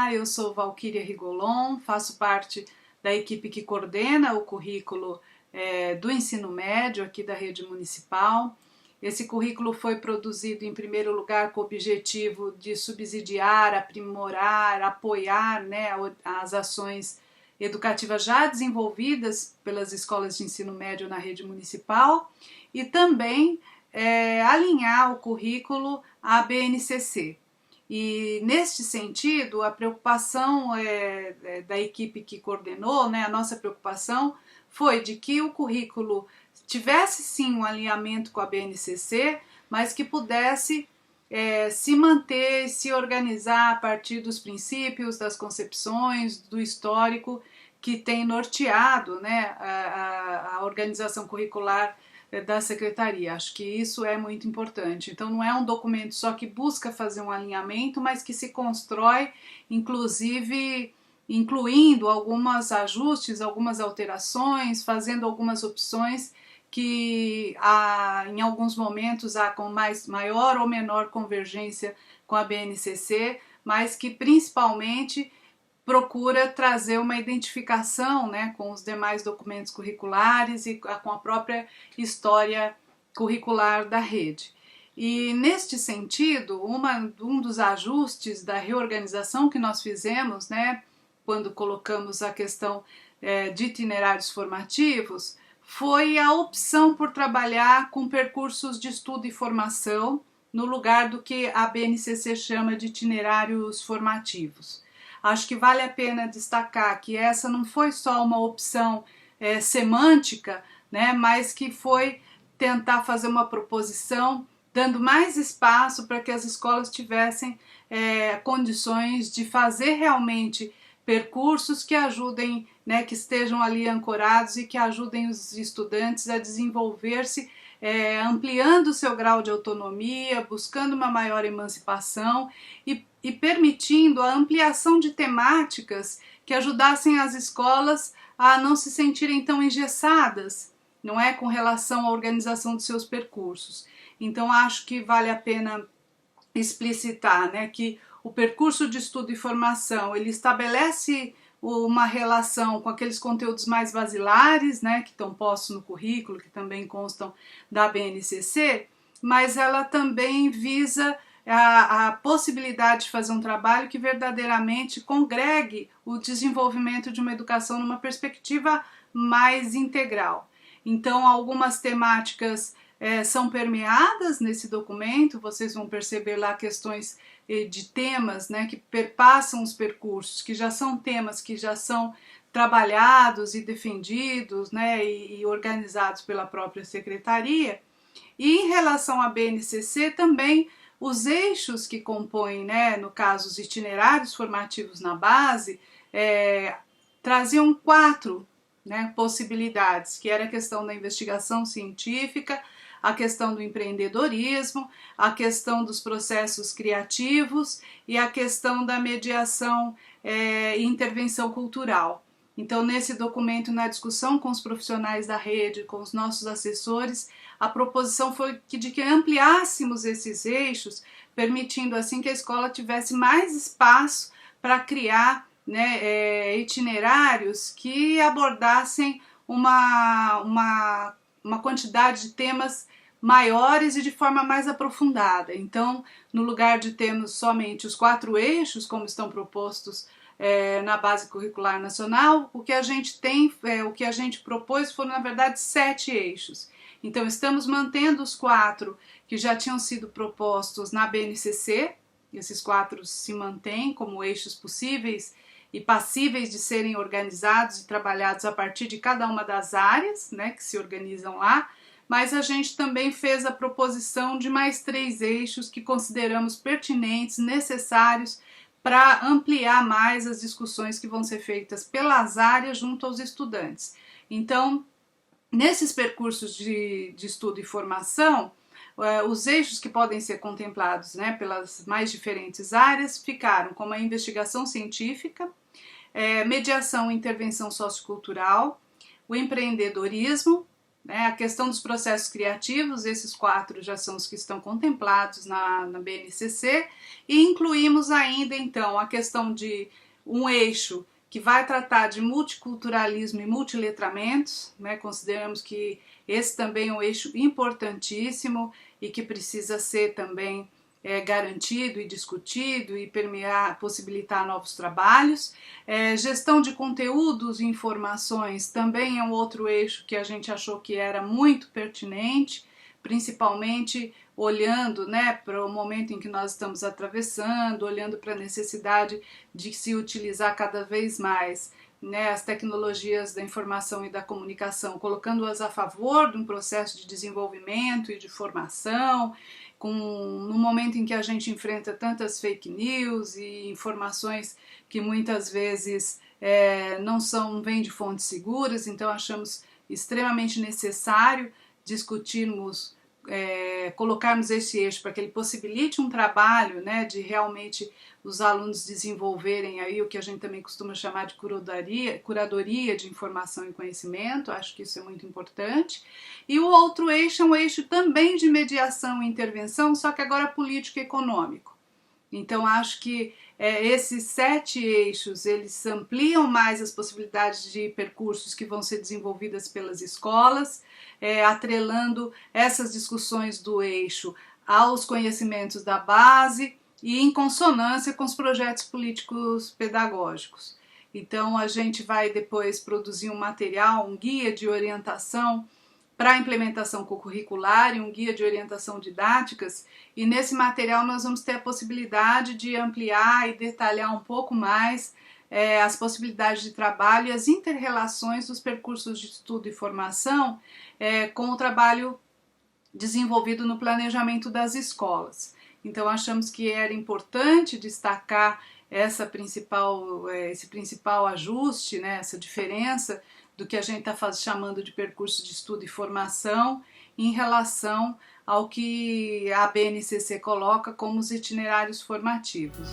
Olá, eu sou Valquíria Rigolon, faço parte da equipe que coordena o currículo do ensino médio aqui da rede municipal. Esse currículo foi produzido em primeiro lugar com o objetivo de subsidiar, aprimorar, apoiar, né, as ações educativas já desenvolvidas pelas escolas de ensino médio na rede municipal e também alinhar o currículo à BNCC. E neste sentido, a preocupação da equipe que coordenou, né, a nossa preocupação foi de que o currículo tivesse sim um alinhamento com a BNCC, mas que pudesse se manter, se organizar a partir dos princípios, das concepções, do histórico que tem norteado, né, a organização curricular da secretaria. Acho que isso é muito importante. Então não é um documento só que busca fazer um alinhamento, mas que se constrói, inclusive incluindo alguns ajustes, algumas alterações, fazendo algumas opções que em alguns momentos há com maior ou menor convergência com a BNCC, mas que principalmente procura trazer uma identificação, né, com os demais documentos curriculares e com a própria história curricular da rede. E neste sentido, um dos ajustes da reorganização que nós fizemos, né, quando colocamos a questão de itinerários formativos, foi a opção por trabalhar com percursos de estudo e formação no lugar do que a BNCC chama de itinerários formativos. Acho que vale a pena destacar que essa não foi só uma opção semântica, né, mas que foi tentar fazer uma proposição dando mais espaço para que as escolas tivessem condições de fazer realmente percursos que ajudem, né, que estejam ali ancorados e que ajudem os estudantes a desenvolver-se, ampliando o seu grau de autonomia, buscando uma maior emancipação e permitindo a ampliação de temáticas que ajudassem as escolas a não se sentirem tão engessadas, não é, com relação à organização dos seus percursos. Então acho que vale a pena explicitar, né, que o percurso de estudo e formação ele estabelece uma relação com aqueles conteúdos mais basilares, né, que estão postos no currículo, que também constam da BNCC, mas ela também visa a possibilidade de fazer um trabalho que verdadeiramente congregue o desenvolvimento de uma educação numa perspectiva mais integral. Então, algumas temáticas são permeadas nesse documento, vocês vão perceber lá questões de temas, né, que perpassam os percursos, que já são temas que já são trabalhados e defendidos, né, e organizados pela própria secretaria. E em relação à BNCC também os eixos que compõem, né, no caso os itinerários formativos na base, traziam 4 possibilidades, que era a questão da investigação científica, a questão do empreendedorismo, a questão dos processos criativos e a questão da mediação e intervenção cultural. Então, nesse documento, na discussão com os profissionais da rede, com os nossos assessores, a proposição foi de que ampliássemos esses eixos, permitindo assim que a escola tivesse mais espaço para criar, né, itinerários que abordassem uma quantidade de temas maiores e de forma mais aprofundada. Então, no lugar de termos somente os 4 eixos, como estão propostos na Base Curricular Nacional, o que a gente propôs foram, na verdade, 7 eixos. Então, estamos mantendo os 4 que já tinham sido propostos na BNCC, esses 4 se mantêm como eixos possíveis e passíveis de serem organizados e trabalhados a partir de cada uma das áreas, né, que se organizam lá, mas a gente também fez a proposição de mais 3 eixos que consideramos pertinentes, necessários para ampliar mais as discussões que vão ser feitas pelas áreas junto aos estudantes. Então, nesses percursos de estudo e formação, os eixos que podem ser contemplados, né, pelas mais diferentes áreas ficaram como a investigação científica, mediação e intervenção sociocultural, o empreendedorismo, né? A questão dos processos criativos, esses 4 já são os que estão contemplados na BNCC, e incluímos ainda então a questão de um eixo que vai tratar de multiculturalismo e multiletramentos, né? Consideramos que esse também é um eixo importantíssimo e que precisa ser também garantido e discutido e possibilitar novos trabalhos. Gestão de conteúdos e informações também é um outro eixo que a gente achou que era muito pertinente, principalmente olhando, né, para o momento em que nós estamos atravessando, olhando para a necessidade de se utilizar cada vez mais, né, as tecnologias da informação e da comunicação, colocando-as a favor de um processo de desenvolvimento e de formação, no momento em que a gente enfrenta tantas fake news e informações que muitas vezes não vêm de fontes seguras. Então achamos extremamente necessário discutirmos, colocarmos esse eixo para que ele possibilite um trabalho, né, de realmente os alunos desenvolverem aí o que a gente também costuma chamar de curadoria de informação e conhecimento. Acho que isso é muito importante. E o outro eixo é um eixo também de mediação e intervenção, só que agora político e econômico. Então acho que esses 7 eixos, eles ampliam mais as possibilidades de percursos que vão ser desenvolvidas pelas escolas, atrelando essas discussões do eixo aos conhecimentos da base e em consonância com os projetos políticos pedagógicos. Então a gente vai depois produzir um material, um guia de orientação para a implementação curricular e um guia de orientação didáticas, e nesse material nós vamos ter a possibilidade de ampliar e detalhar um pouco mais as possibilidades de trabalho e as inter-relações dos percursos de estudo e formação com o trabalho desenvolvido no planejamento das escolas. Então achamos que era importante destacar esse principal ajuste, né, essa diferença do que a gente está chamando de percurso de estudo e formação em relação ao que a BNCC coloca como os itinerários formativos.